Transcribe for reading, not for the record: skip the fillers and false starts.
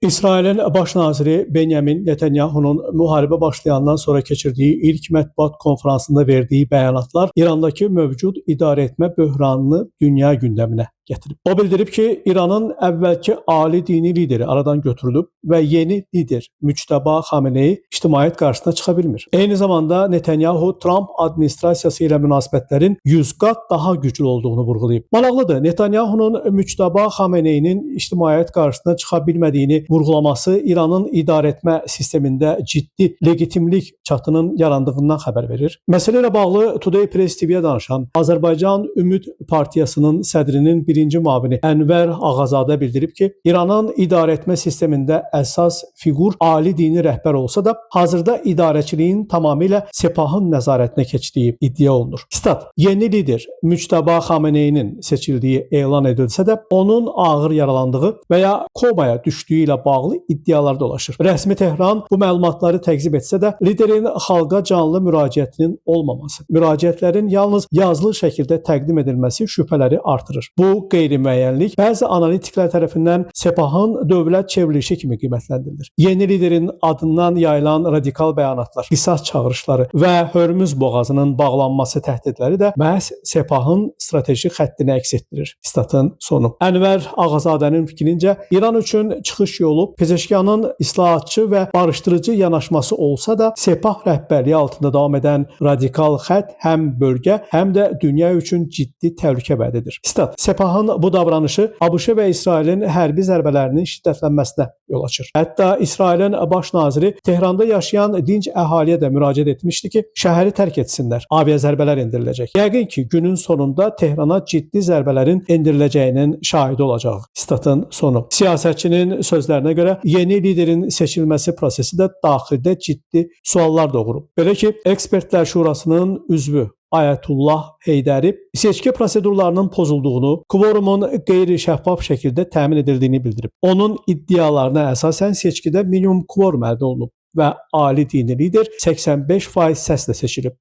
İsrailin baş naziri Benyamin Netanyahu'nun müharibə başlayandan sonra keçirdiyi ilk mətbuat konferansında verdiyi bəyanatlar İrandakı mövcud idarəetmə böhranını dünya gündəminə gətirib. O bildirib ki, İranın əvvəlki ali dini lideri aradan götürülüb və yeni lider Müçtəba Xamenei ictimaiyyət qarşısına çıxa bilmir. Eyni zamanda Netanyahu Trump administrasiyası ilə münasibətlərin 100 qat daha güclü olduğunu vurğulayıb. Maraqlıdır, Netanyahu'nun Müçtəba Xameneinin ictimaiyyət qarşısına çıxa bilmədiyini vurğulaması İranın idarəetmə sistemində ciddi legitimlik çatının yarandığından xəbər verir. Məsələ ilə bağlı Today Press TV-yə danışan Azərbaycan Ümid Partiyasının sədrinin birinci müavini Ənvər Ağazadə bildirib ki, İranın idarəetmə sistemində əsas fiqur ali dini rəhbər olsa da, hazırda idarəçiliyin tamamilə Sepahın nəzarətinə keçdiyi iddia olunur. Stat: Yeni lider Müçtəba Xameneinin seçildiyi elan edilsə də, onun ağır yaralandığı və ya komaya düşdüyü ilə bağlı iddialar dolaşır. Rəsmi Tehran bu məlumatları təqzib etsə də, liderin xalqa canlı müraciətinin olmaması, müraciətlərin yalnız yazılı şəkildə təqdim edilməsi şübhələri artırır. Bu qeyri-müəyyənlik bəzi analitiklər tərəfindən Sepahın dövlət çevrilişi kimi qiymətləndirilir. Yeni liderin adından yayılan radikal bəyanatlar, qisas çağırışları və Hörmüz boğazının bağlanması təhdidləri də məhz Sepahın strateji xəttini əks etdirir. Statın sonu. Ənvər Ağazadənin fikrincə, İran üçün çıxış yolu Pezeşkanın islahatçı və barışdırıcı yanaşması olsa da, Sepah rəhbərliyi altında davam edən radikal xətt həm bölgə, həm də dünya üçün ciddi təhlükə vəd edir. Stat: Sepahın bu davranışı ABŞ və İsrailin hərbi zərbələrinin şiddətlənməsinə yol açır. Hətta İsrailin baş naziri Tehranda yaşayan dinc əhaliyə də müraciət etmişdi ki, şəhəri tərk etsinlər, avia zərbələr endiriləcək. Yəqin ki, günün sonunda Tehrana ciddi zərbələrin endiriləcəyinin şahidi olacaq. Statın sonu. Siyasətçinin sözlərinə görə yeni liderin seçilməsi prosesi də daxildə ciddi suallar doğurub. Belə ki, Ekspertlər Şurasının üzvü Ayətullah Heydəri seçki prosedurlarının pozulduğunu, kvorumun qeyri-şəffaf şəkildə təmin edildiyini bildirib. Onun iddialarına əsasən seçkidə minimum kvorum əldə olunub və ali dini lider 85% səslə seçilib.